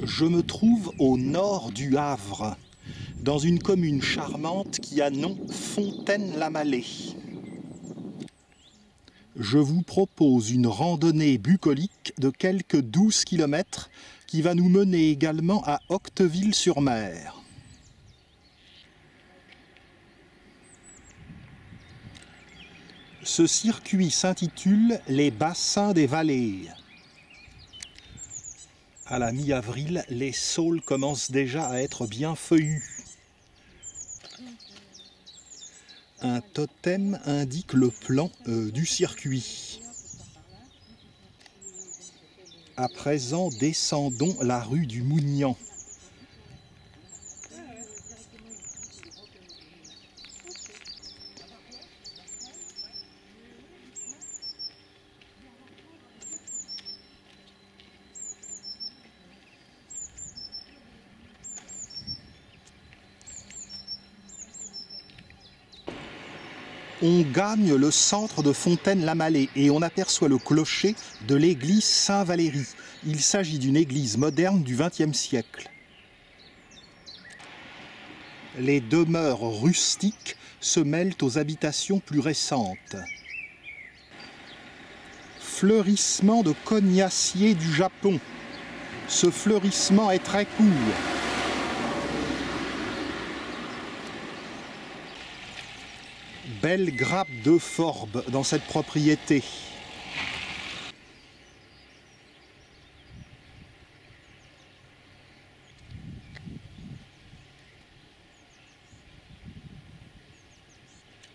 Je me trouve au nord du Havre, dans une commune charmante qui a nom Fontaine-la-Mallée. Je vous propose une randonnée bucolique de quelques 12 km qui va nous mener également à Octeville-sur-Mer. Ce circuit s'intitule les bassins des vallées. À la mi-avril, les saules commencent déjà à être bien feuillus. Un totem indique le plan du circuit. À présent, descendons la rue du Mougnan. On gagne le centre de Fontaine-la-Mallée et on aperçoit le clocher de l'église Saint-Valéry. Il s'agit d'une église moderne du XXe siècle. Les demeures rustiques se mêlent aux habitations plus récentes. Fleurissement de cognaciers du Japon. Ce fleurissement est très court. Belle grappe d'euphorbes dans cette propriété.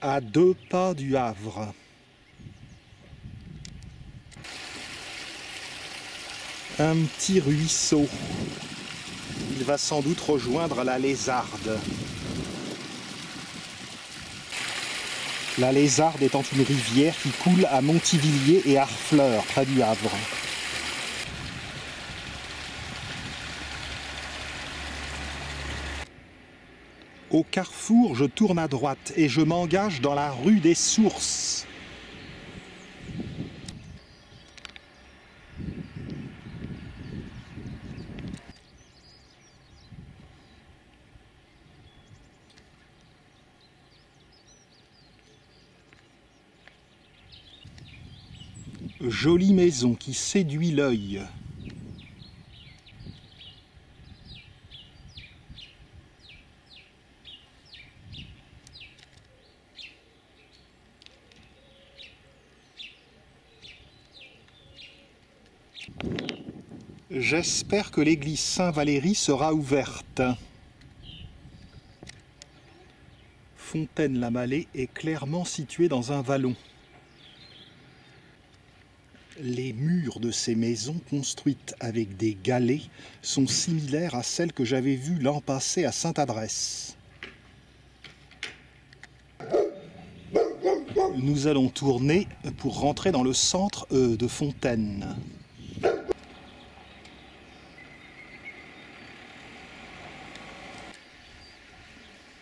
À 2 pas du Havre. Un petit ruisseau. Il va sans doute rejoindre la Lézarde. La Lézarde étant une rivière qui coule à Montivilliers et Harfleur, près du Havre. Au carrefour, je tourne à droite et je m'engage dans la rue des Sources. Jolie maison qui séduit l'œil. J'espère que l'église Saint-Valéry sera ouverte. Fontaine-la-Mallée est clairement située dans un vallon. Les murs de ces maisons construites avec des galets sont similaires à celles que j'avais vues l'an passé à Sainte-Adresse. Nous allons tourner pour rentrer dans le centre de Fontaine.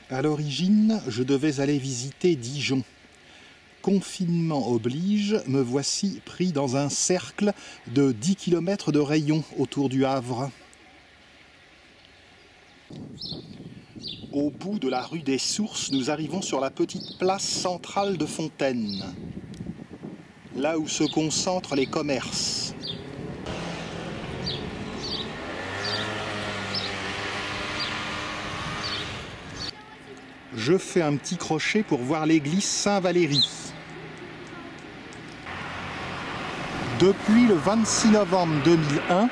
À l'origine, je devais aller visiter Dijon. Confinement oblige, me voici pris dans un cercle de 10 km de rayon autour du Havre. Au bout de la rue des Sources, nous arrivons sur la petite place centrale de Fontaine, là où se concentrent les commerces. Je fais un petit crochet pour voir l'église Saint-Valéry. Depuis le 26 novembre 2001,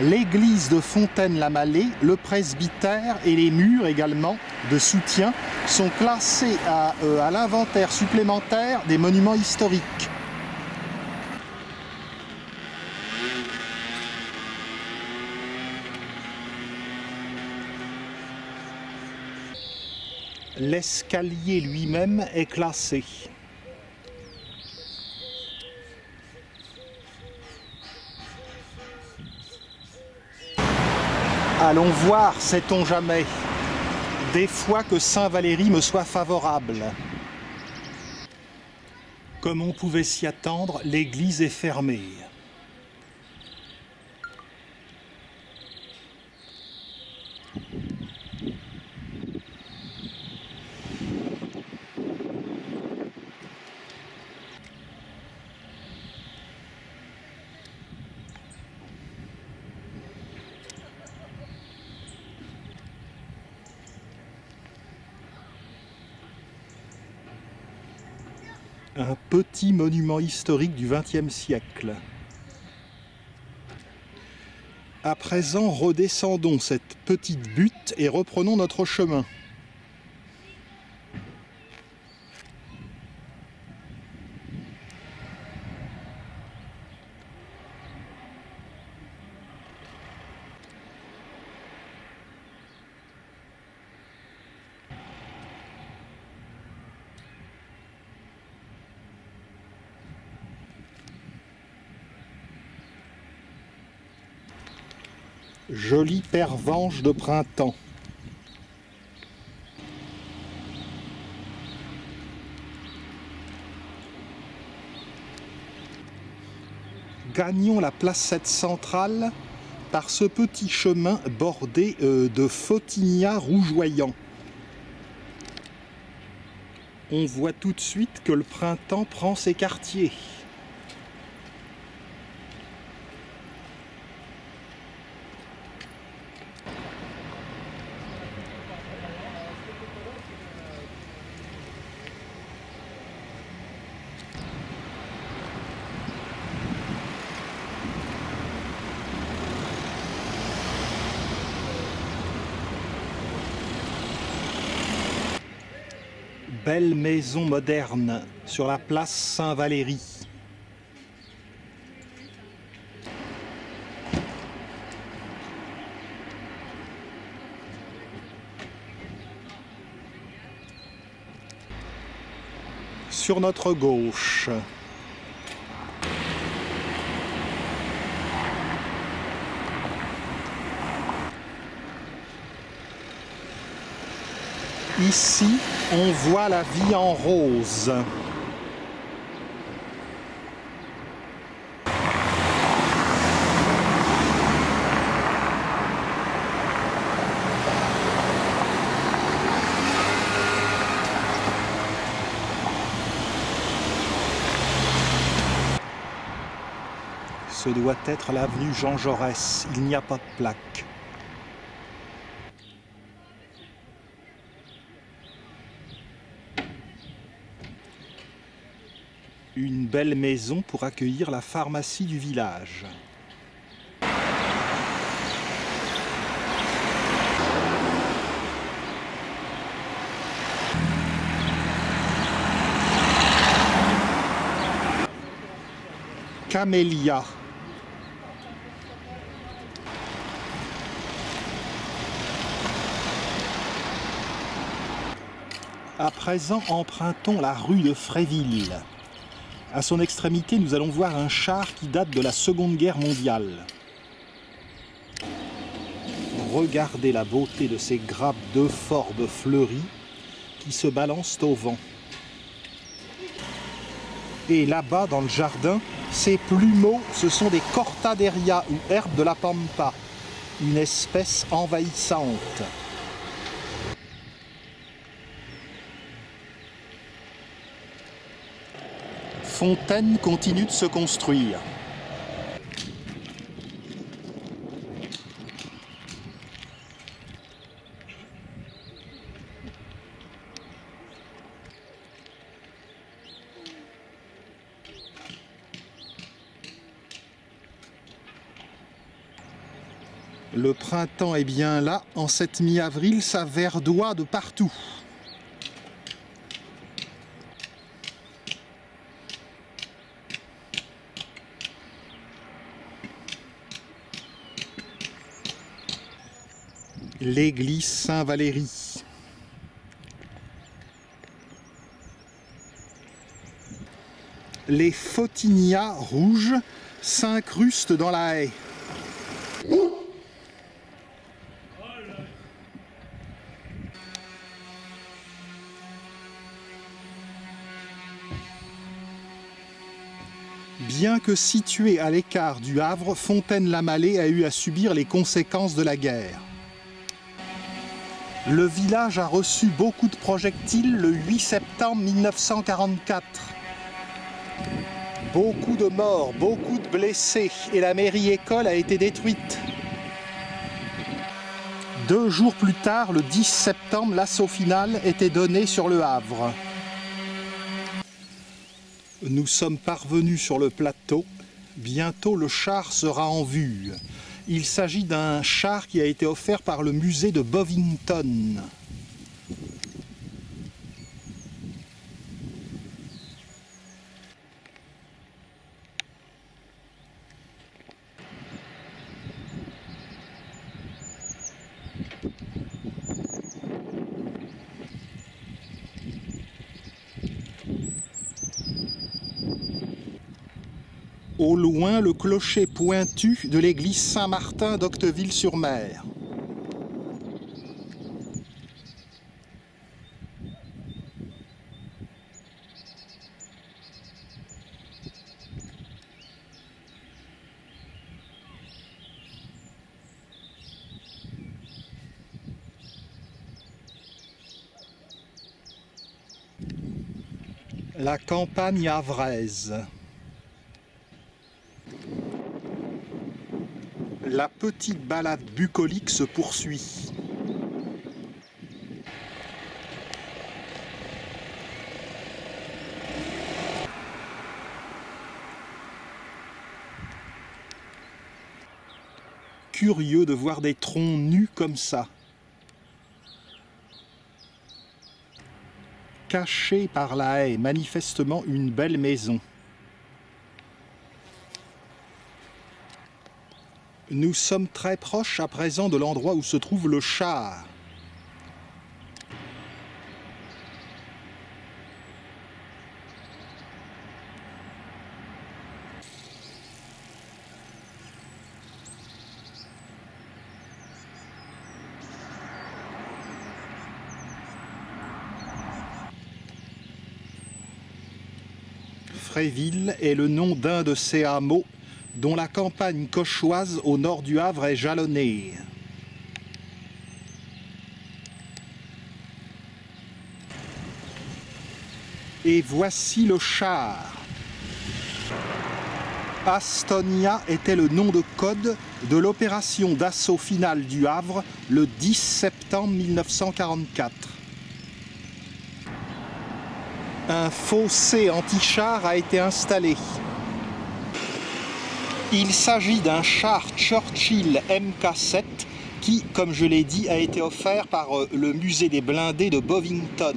l'église de Fontaine-la-Mallée, le presbytère et les murs également de soutien sont classés à l'inventaire supplémentaire des monuments historiques. L'escalier lui-même est classé. Allons voir, sait-on jamais, des fois que Saint-Valéry me soit favorable. Comme on pouvait s'y attendre, l'église est fermée. Un petit monument historique du XXe siècle. À présent, redescendons cette petite butte et reprenons notre chemin. Jolie pervenche de printemps. Gagnons la placette centrale par ce petit chemin bordé de photinia rougeoyants. On voit tout de suite que le printemps prend ses quartiers. Belle maison moderne sur la place Saint-Valéry. Sur notre gauche, ici, on voit la vie en rose. Ce doit être l'avenue Jean Jaurès, il n'y a pas de plaque. Une belle maison pour accueillir la pharmacie du village. Camélia. À présent, empruntons la rue de Fréville. À son extrémité, nous allons voir un char qui date de la Seconde Guerre mondiale. Regardez la beauté de ces grappes d'euphorbes fleuries qui se balancent au vent. Et là-bas, dans le jardin, ces plumeaux, ce sont des cortaderia ou herbes de la pampa, une espèce envahissante. Fontaine continue de se construire. Le printemps est bien là, en cette mi-avril, ça verdoie de partout. L'église Saint-Valéry. Les photinias rouges s'incrustent dans la haie. Bien que située à l'écart du Havre, Fontaine-la-Mallée a eu à subir les conséquences de la guerre. Le village a reçu beaucoup de projectiles le 8 septembre 1944. Beaucoup de morts, beaucoup de blessés et la mairie-école a été détruite. 2 jours plus tard, le 10 septembre, l'assaut final était donné sur Le Havre. Nous sommes parvenus sur le plateau. Bientôt le char sera en vue. Il s'agit d'un char qui a été offert par le musée de Bovington. Au loin, le clocher pointu de l'église Saint-Martin d'Octeville-sur-Mer. La campagne havraise. La petite balade bucolique se poursuit. Curieux de voir des troncs nus comme ça. Caché par la haie, manifestement une belle maison. Nous sommes très proches à présent de l'endroit où se trouve le char. Fréville est le nom d'un de ces hameaux dont la campagne cauchoise au nord du Havre est jalonnée. Et voici le char. Astonia était le nom de code de l'opération d'assaut finale du Havre le 10 septembre 1944. Un fossé anti-char a été installé. Il s'agit d'un char Churchill Mk7 qui, comme je l'ai dit, a été offert par le musée des blindés de Bovington.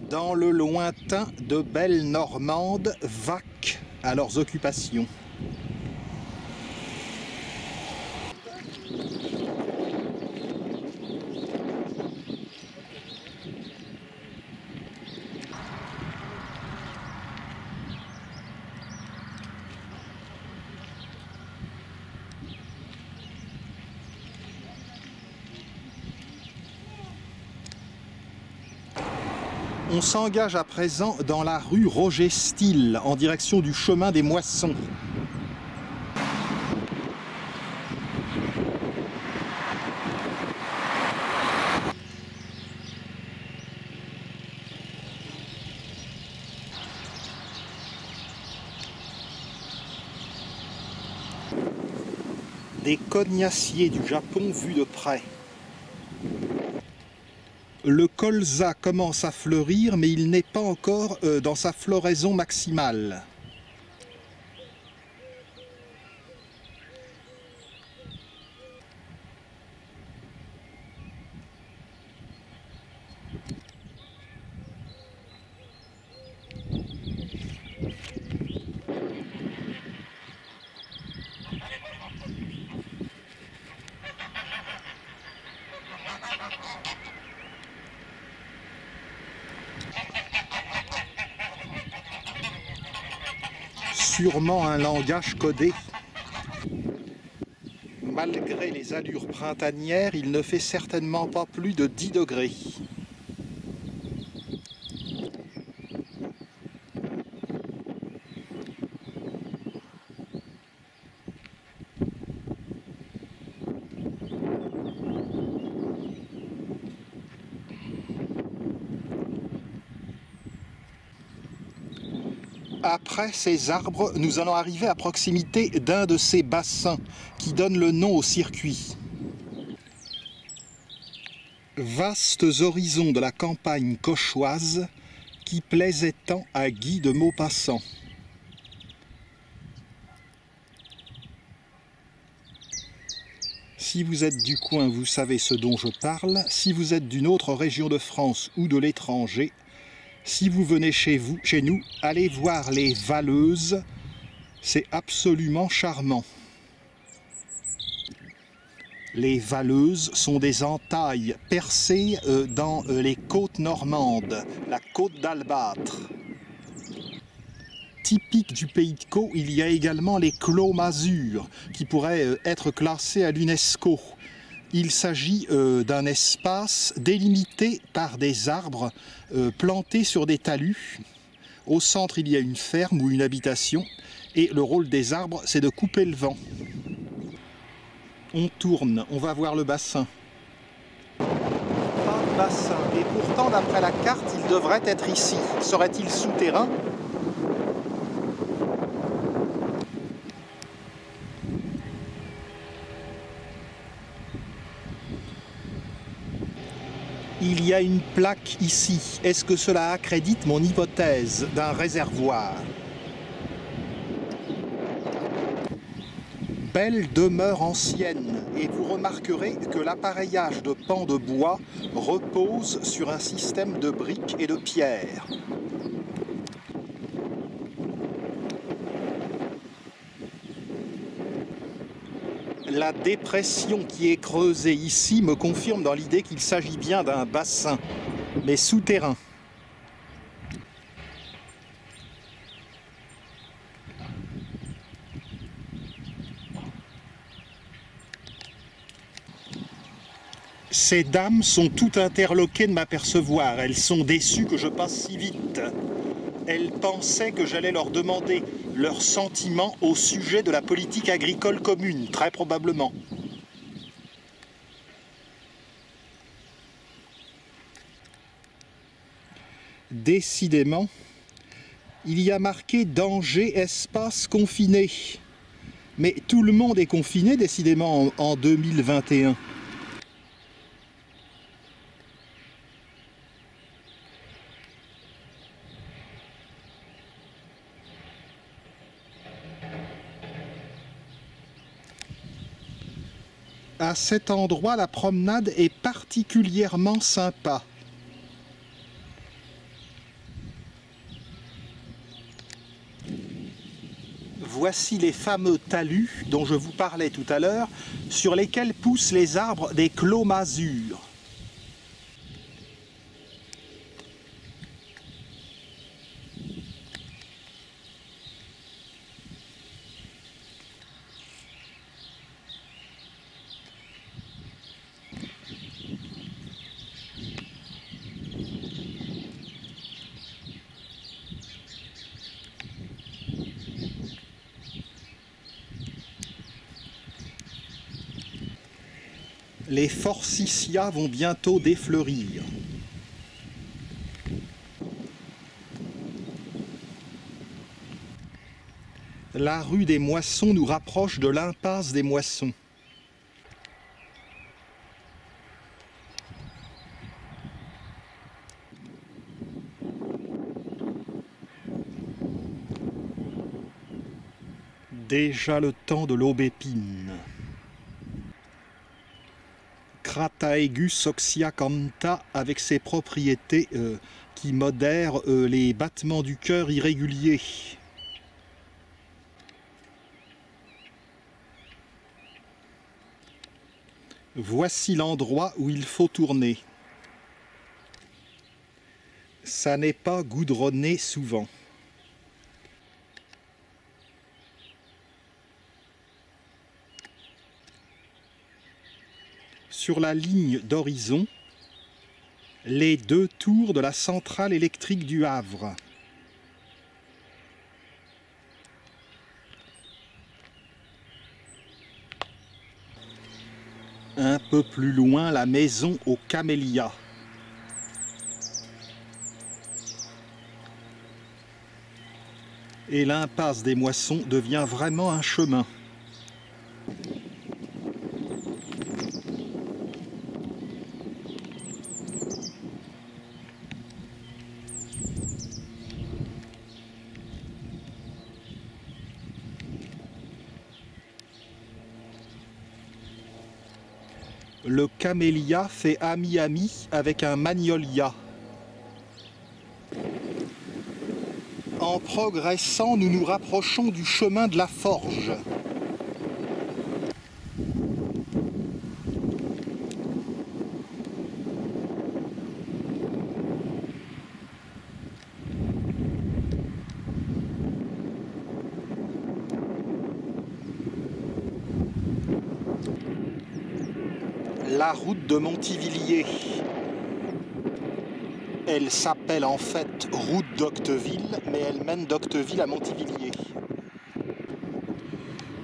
Dans le lointain, de belles Normandes vaquent à leurs occupations. On s'engage à présent dans la rue Roger Stille, en direction du chemin des Moissons. Des cognaciers du Japon vus de près. Le colza commence à fleurir, mais il n'est pas encore dans sa floraison maximale. Sûrement un langage codé. Malgré les allures printanières, il ne fait certainement pas plus de 10 degrés. Après ces arbres, nous allons arriver à proximité d'un de ces bassins qui donne le nom au circuit. Vastes horizons de la campagne cauchoise qui plaisaient tant à Guy de Maupassant. Si vous êtes du coin, vous savez ce dont je parle. Si vous êtes d'une autre région de France ou de l'étranger, si vous venez chez nous, allez voir les Valleuses. C'est absolument charmant. Les Valleuses sont des entailles percées dans les côtes normandes, la côte d'Albâtre. Typique du pays de Caux, il y a également les clos masures qui pourraient être classés à l'UNESCO. Il s'agit d'un espace délimité par des arbres plantés sur des talus. Au centre, il y a une ferme ou une habitation et le rôle des arbres, c'est de couper le vent. On tourne, on va voir le bassin. Pas de bassin, et pourtant, d'après la carte, il devrait être ici. Serait-il souterrain ? Il y a une plaque ici. Est-ce que cela accrédite mon hypothèse d'un réservoir? Belle demeure ancienne, et vous remarquerez que l'appareillage de pans de bois repose sur un système de briques et de pierres. La dépression qui est creusée ici me confirme dans l'idée qu'il s'agit bien d'un bassin, mais souterrain. Ces dames sont toutes interloquées de m'apercevoir. Elles sont déçues que je passe si vite. Elles pensaient que j'allais leur demander leurs sentiments au sujet de la politique agricole commune, très probablement. Décidément, il y a marqué « danger, espace confiné ». Mais tout le monde est confiné, décidément, en 2021. À cet endroit, la promenade est particulièrement sympa. Voici les fameux talus dont je vous parlais tout à l'heure, sur lesquels poussent les arbres des clos masures. Les forsythias vont bientôt défleurir. La rue des Moissons nous rapproche de l'impasse des Moissons. Déjà le temps de l'aubépine. Crataegus oxyacantha avec ses propriétés qui modèrent les battements du cœur irréguliers. Voici l'endroit où il faut tourner. Ça n'est pas goudronné souvent. sur la ligne d'horizon les 2 tours de la centrale électrique du Havre. Un peu plus loin, la maison aux camélias. Et l'impasse des Moissons devient vraiment un chemin. Le camélia fait ami-ami avec un magnolia. En progressant, nous nous rapprochons du chemin de la Forge. La route de Montivilliers. Elle s'appelle en fait route d'Octeville, mais elle mène d'Octeville à Montivilliers.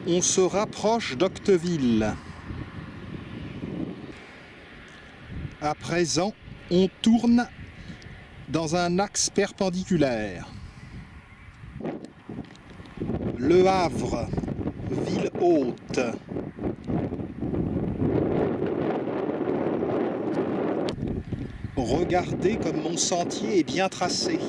On se rapproche d'Octeville. À présent, on tourne dans un axe perpendiculaire. Le Havre, ville haute. Regardez comme mon sentier est bien tracé.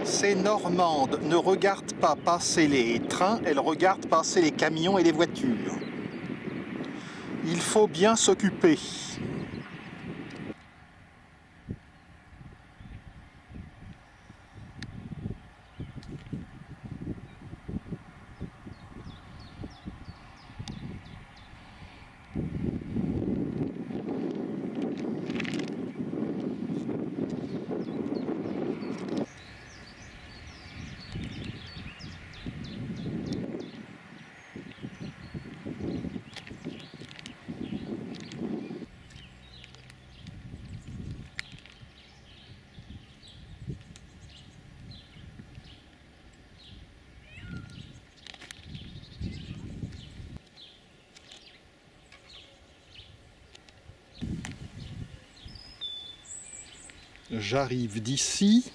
Ces Normandes ne regardent pas passer les trains, elles regardent passer les camions et les voitures. Il faut bien s'occuper. J'arrive d'ici.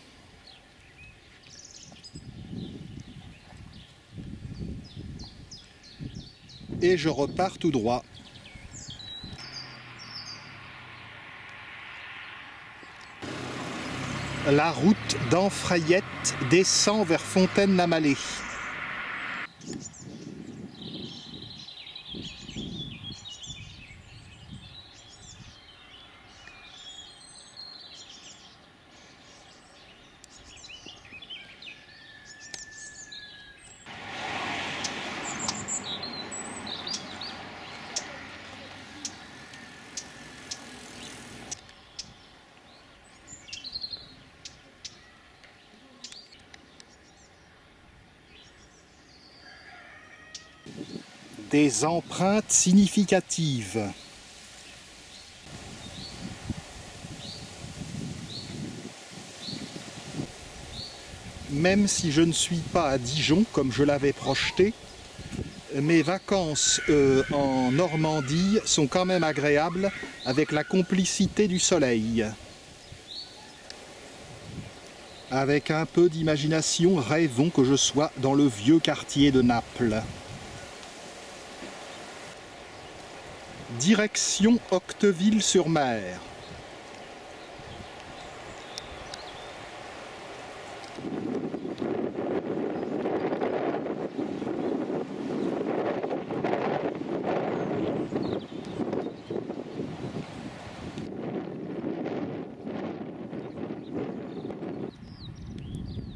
Et je repars tout droit. La route d'Enfrayette descend vers Fontaine-la-Mallée. Des empreintes significatives. Même si je ne suis pas à Dijon comme je l'avais projeté, mes vacances en Normandie sont quand même agréables avec la complicité du soleil. Avec un peu d'imagination, rêvons que je sois dans le vieux quartier de Naples. Direction Octeville-sur-Mer.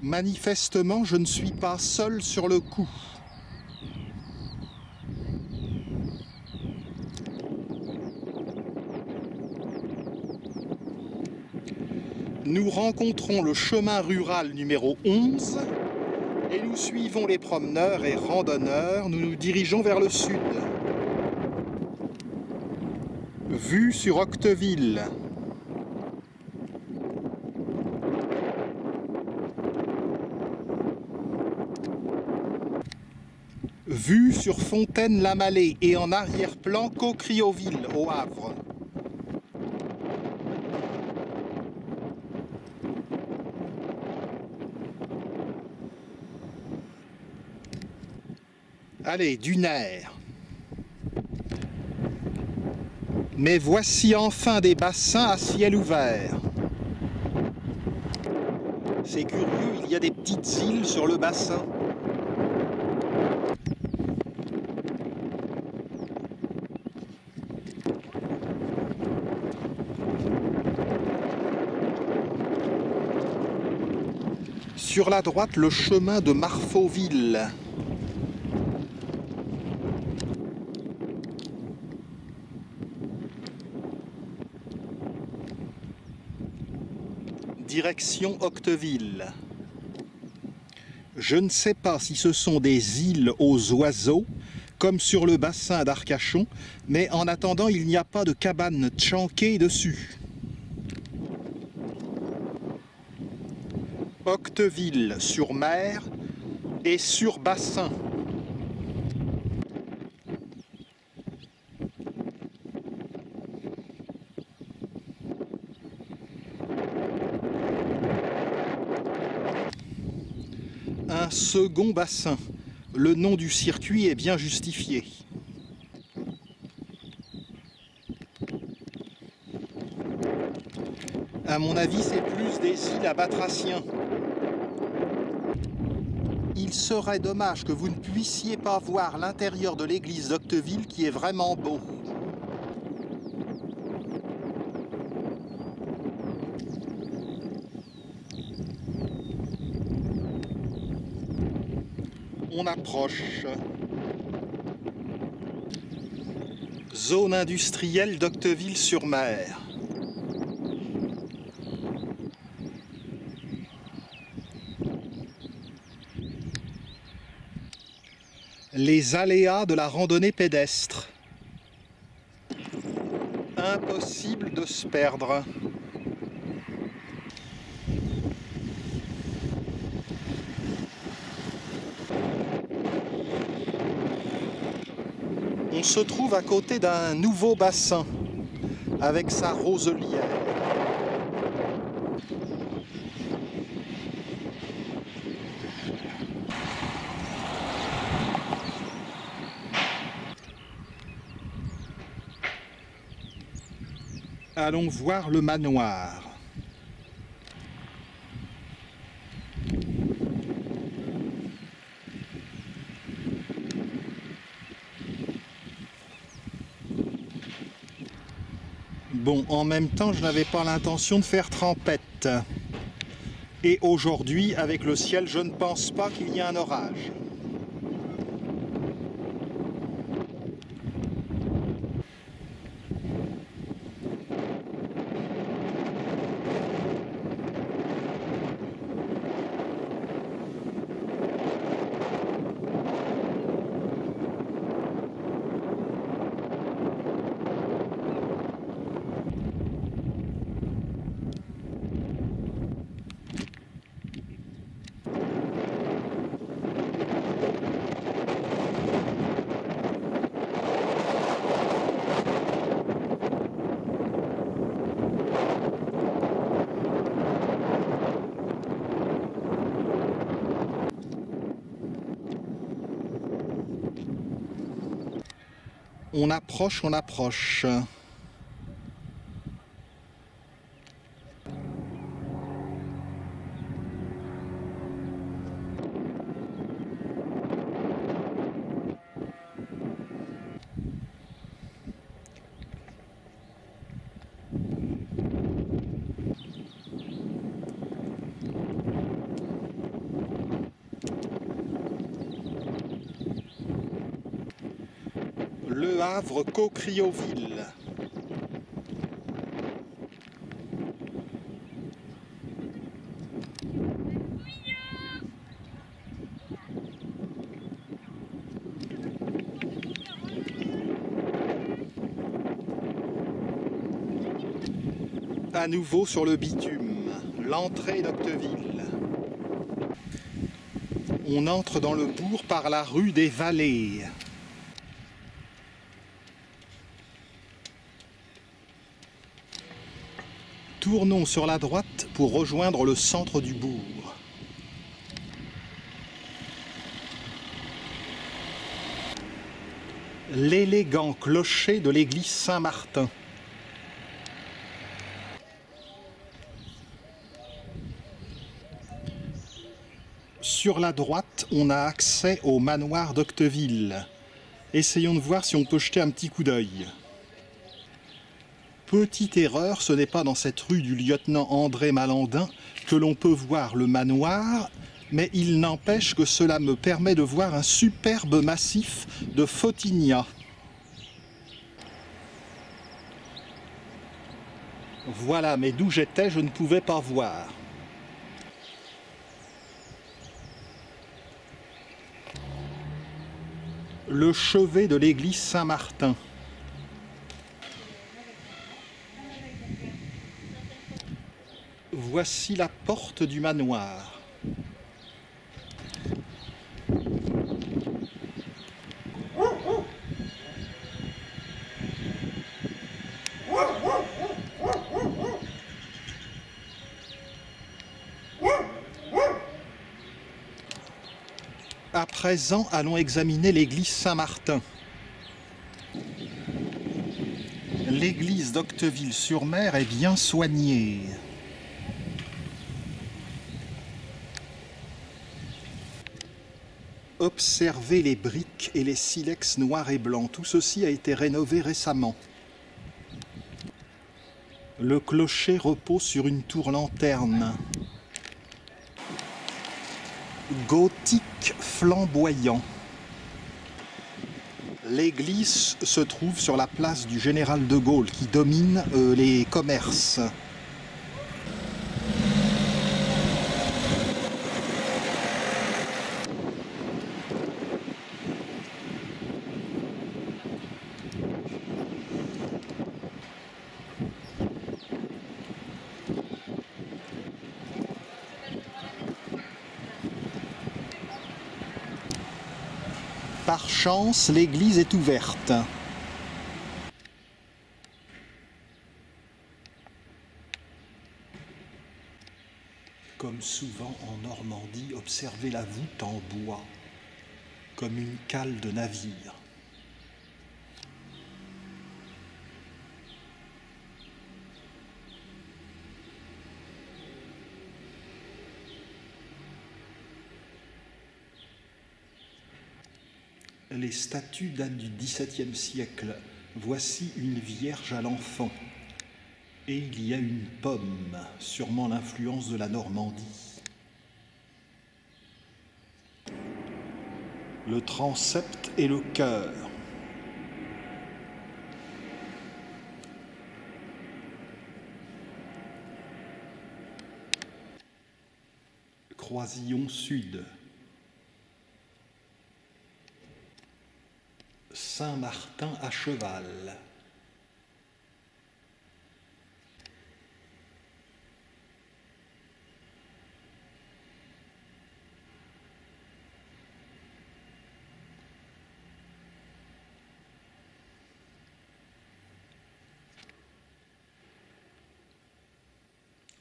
Manifestement, je ne suis pas seul sur le coup. Nous rencontrons le chemin rural numéro 11 et nous suivons les promeneurs et randonneurs, nous nous dirigeons vers le sud. Vue sur Octeville. Vue sur Fontaine-la-Mallée et en arrière-plan Caucriauville au Havre. Allez, dunaire. Mais voici enfin des bassins à ciel ouvert. C'est curieux, il y a des petites îles sur le bassin. Sur la droite, le chemin de Marfauville. Direction Octeville. Je ne sais pas si ce sont des îles aux oiseaux, comme sur le bassin d'Arcachon, mais en attendant, il n'y a pas de cabane tchanké dessus. Octeville sur mer et sur bassin. Un second bassin. Le nom du circuit est bien justifié. À mon avis, c'est plus des îles à batraciens. Il serait dommage que vous ne puissiez pas voir l'intérieur de l'église d'Octeville qui est vraiment beau. On approche. Zone industrielle d'Octeville-sur-Mer. Les aléas de la randonnée pédestre. Impossible de se perdre. On se trouve à côté d'un nouveau bassin avec sa roselière. Allons voir le manoir. Bon, en même temps, je n'avais pas l'intention de faire trempette. Et aujourd'hui, avec le ciel, je ne pense pas qu'il y ait un orage. On approche, on approche. Le Havre Caucriauville. À nouveau sur le bitume, l'entrée d'Octeville. On entre dans le bourg par la rue des Vallées. Tournons sur la droite pour rejoindre le centre du bourg. L'élégant clocher de l'église Saint-Martin. Sur la droite, on a accès au manoir d'Octeville. Essayons de voir si on peut jeter un petit coup d'œil. Petite erreur, ce n'est pas dans cette rue du lieutenant André Malandin que l'on peut voir le manoir, mais il n'empêche que cela me permet de voir un superbe massif de photinia. Voilà, mais d'où j'étais, je ne pouvais pas voir. Le chevet de l'église Saint-Martin. Voici la porte du manoir. À présent, allons examiner l'église Saint-Martin. L'église d'Octeville-sur-Mer est bien soignée. Observez les briques et les silex noirs et blancs. Tout ceci a été rénové récemment. Le clocher repose sur une tour-lanterne. Gothique flamboyant. L'église se trouve sur la place du Général de Gaulle qui domine les commerces. Par chance, l'église est ouverte. Comme souvent en Normandie, observez la voûte en bois, comme une cale de navire. Les statues datent du XVIIe siècle. Voici une vierge à l'enfant. Et il y a une pomme, sûrement l'influence de la Normandie. Le transept et le chœur. Croisillon sud. Saint-Martin à cheval.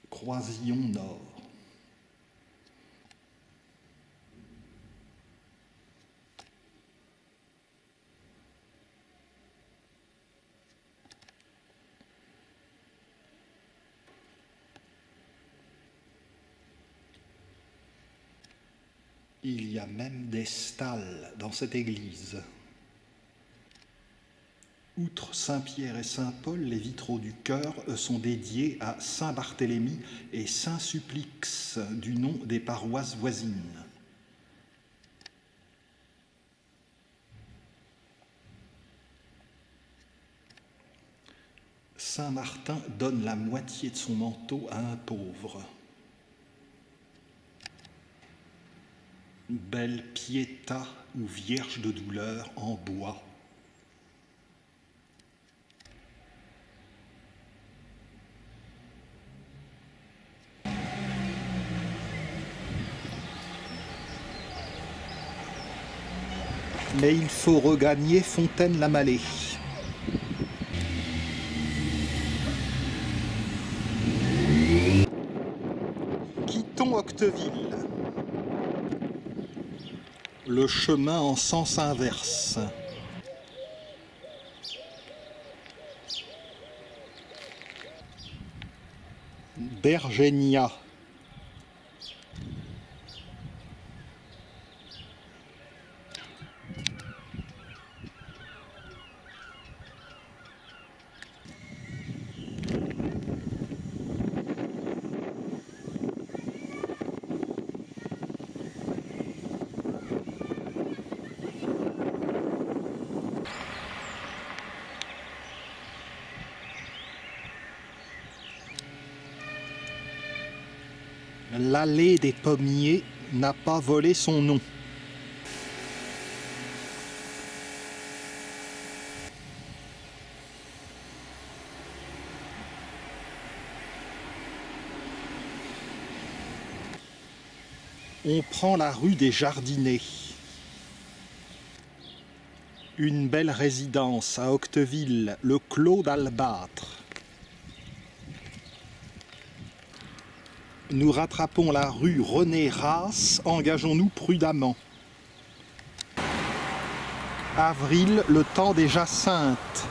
Croisillon nord. Il y a même des stalles dans cette église. Outre Saint-Pierre et Saint-Paul, les vitraux du chœur sont dédiés à Saint-Barthélemy et Saint-Supplix, du nom des paroisses voisines. Saint-Martin donne la moitié de son manteau à un pauvre. Belle Pietà ou Vierge de douleur en bois. Mais il faut regagner Fontaine-la-Mallée. Quittons Octeville. Le chemin en sens inverse. Bergenia. L'allée des pommiers n'a pas volé son nom. On prend la rue des Jardinets. Une belle résidence à Octeville, le Clos d'Albâtre. Nous rattrapons la rue René-Rasse, engageons-nous prudemment. Avril, le temps des jacinthes.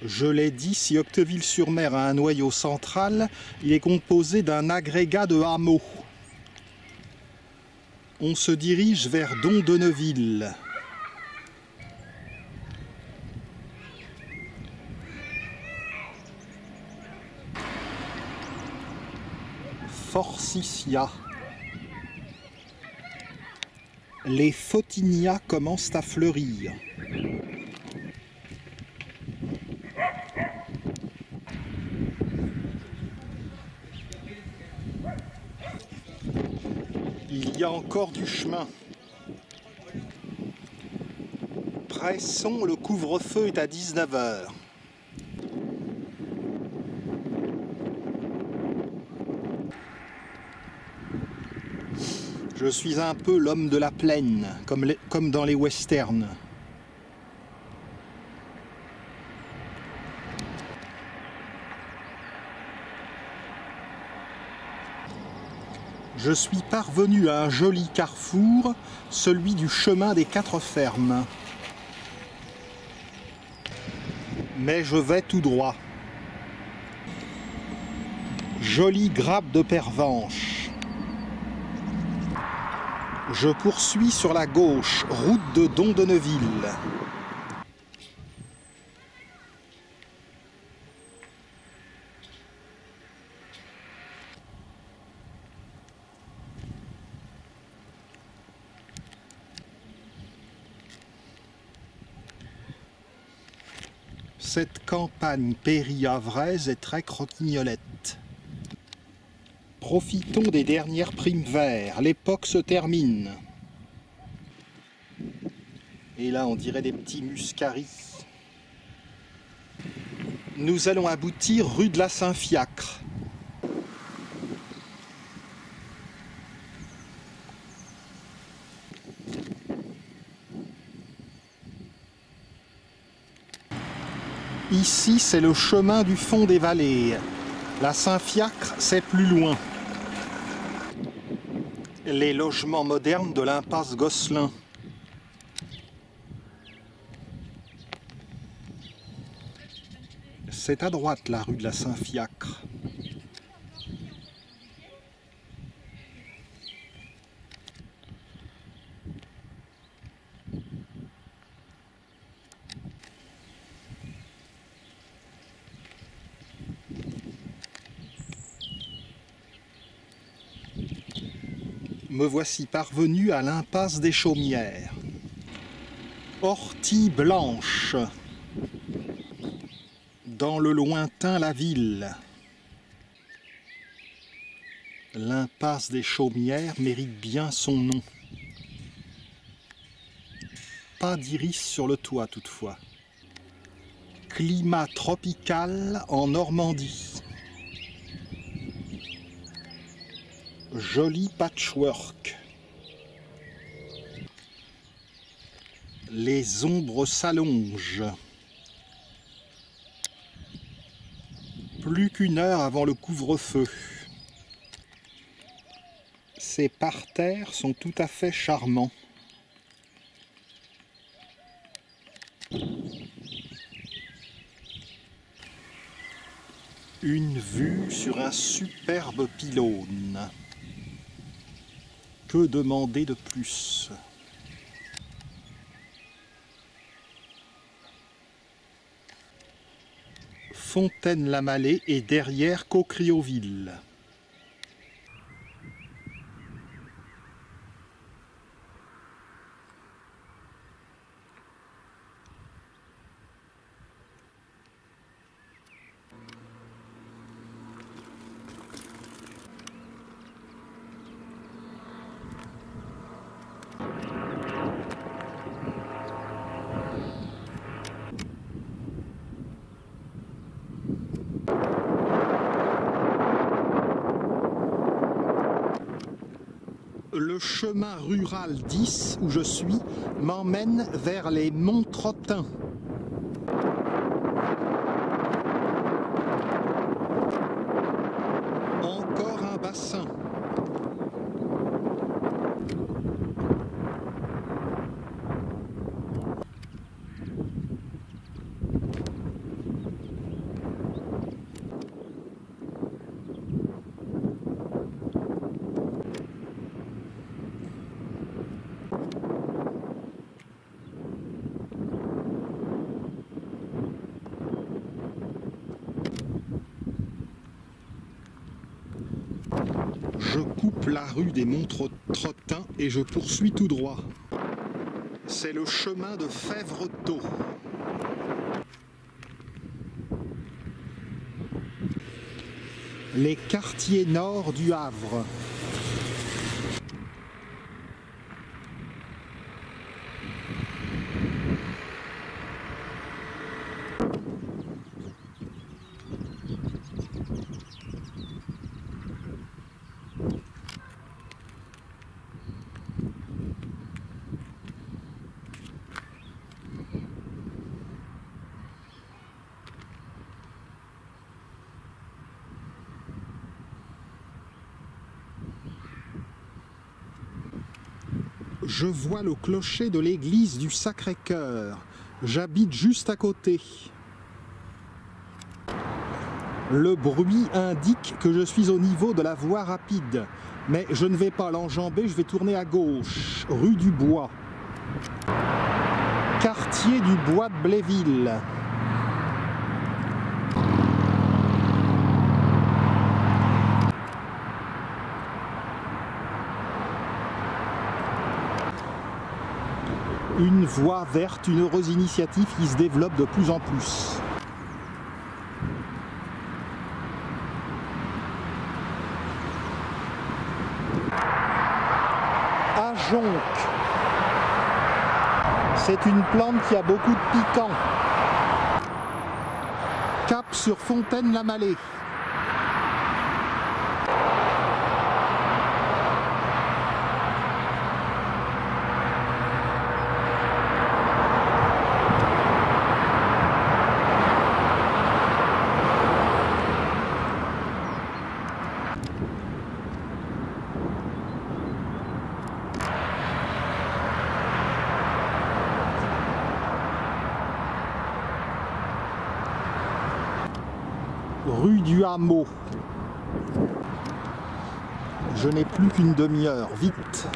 Je l'ai dit, si Octeville-sur-Mer a un noyau central, il est composé d'un agrégat de hameaux. On se dirige vers Dondonneville. Forsythia. Les photinias commencent à fleurir. Il y a encore du chemin. Pressons, le couvre-feu est à 19 h. Je suis un peu l'homme de la plaine, comme dans les westerns. Je suis parvenu à un joli carrefour, celui du chemin des 4 fermes. Mais je vais tout droit. Jolie grappe de pervenche. Je poursuis sur la gauche, route de Dondonneville. Cette campagne péri-havraise est très croquignolette. Profitons des dernières primes verts, l'époque se termine. Et là, on dirait des petits muscaris. Nous allons aboutir rue de la Saint-Fiacre. Ici, c'est le chemin du fond des vallées. La Saint-Fiacre, c'est plus loin. Les logements modernes de l'impasse Gosselin. C'est à droite, la rue de la Saint-Fiacre. Me voici parvenu à l'impasse des Chaumières. Ortie blanche. Dans le lointain, la ville. L'impasse des Chaumières mérite bien son nom. Pas d'iris sur le toit toutefois. Climat tropical en Normandie. Joli patchwork. Les ombres s'allongent. Plus qu'une heure avant le couvre-feu. Ces parterres sont tout à fait charmants. Une vue sur un superbe pylône. Que demander de plus? Fontaine-la-Mallée est derrière Caucriauville. Le chemin rural 10 où je suis m'emmène vers les monts Trottins. Encore un bassin. Je coupe la rue des monts Trottins et je poursuis tout droit. C'est le chemin de Fèvretot. Les quartiers nord du Havre. Je vois le clocher de l'église du Sacré-Cœur. J'habite juste à côté. Le bruit indique que je suis au niveau de la voie rapide. Mais je ne vais pas l'enjamber, je vais tourner à gauche, rue du Bois. Quartier du Bois de Bléville. Une voie verte, une heureuse initiative qui se développe de plus en plus. Ajonc. C'est une plante qui a beaucoup de piquant. Cap sur Fontaine-la-Mallée. Rue du Hameau. Je n'ai plus qu'une demi-heure, vite.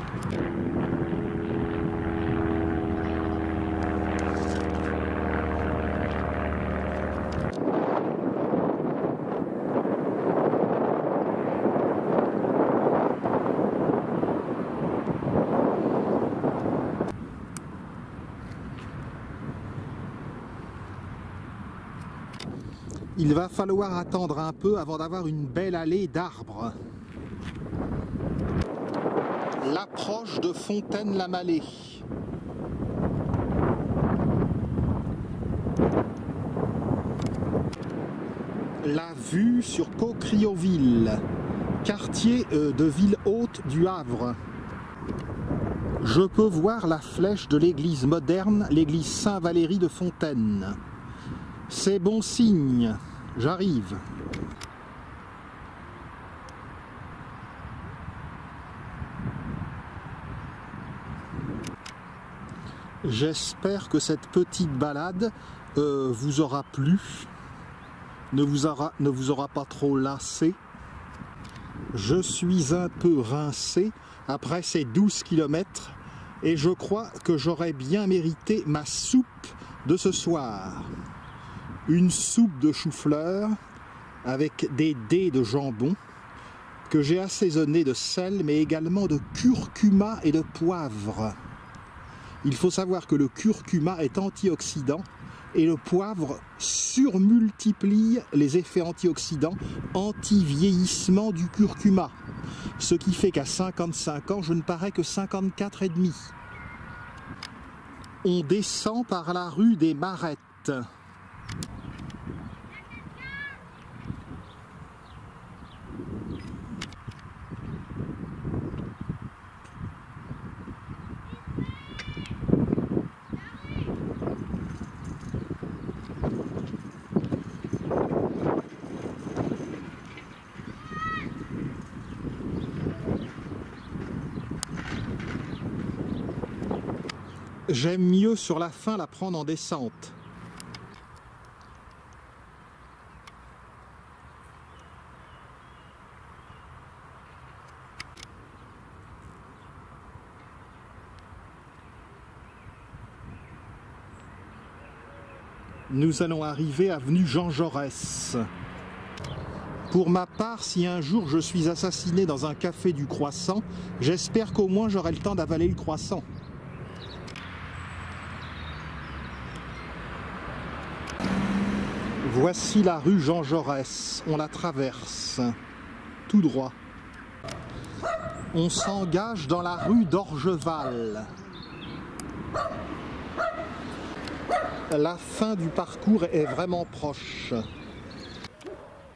Il va falloir attendre un peu avant d'avoir une belle allée d'arbres. L'approche de Fontaine-la-Mallée. La vue sur Caucriauville, quartier de ville haute du Havre. Je peux voir la flèche de l'église moderne, l'église Saint-Valéry de Fontaine. C'est bon signe, j'arrive. J'espère que cette petite balade vous aura plu, ne vous aura pas trop lassé. Je suis un peu rincé après ces 12 km et je crois que j'aurais bien mérité ma soupe de ce soir. Une soupe de chou-fleur avec des dés de jambon que j'ai assaisonné de sel mais également de curcuma et de poivre. Il faut savoir que le curcuma est antioxydant et le poivre surmultiplie les effets antioxydants anti-vieillissement du curcuma. Ce qui fait qu'à 55 ans, je ne parais que 54,5. On descend par la rue des Marettes. J'aime mieux sur la fin la prendre en descente. Nous allons arriver avenue Jean Jaurès. Pour ma part, si un jour je suis assassiné dans un café du Croissant, j'espère qu'au moins j'aurai le temps d'avaler le croissant. Voici la rue Jean Jaurès, on la traverse, tout droit. On s'engage dans la rue d'Orgeval. La fin du parcours est vraiment proche.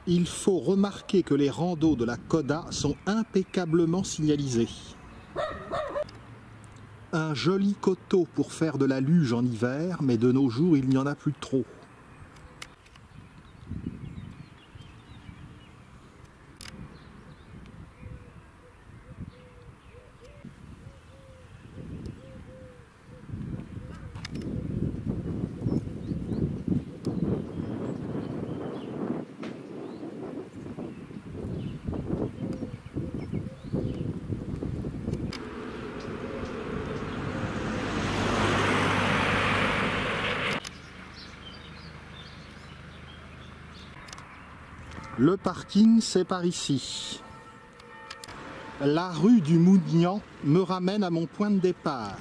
Il faut remarquer que les randos de la Coda sont impeccablement signalisés. Un joli coteau pour faire de la luge en hiver, mais de nos jours il n'y en a plus trop. Le parking, c'est par ici. La rue du Mougnan me ramène à mon point de départ.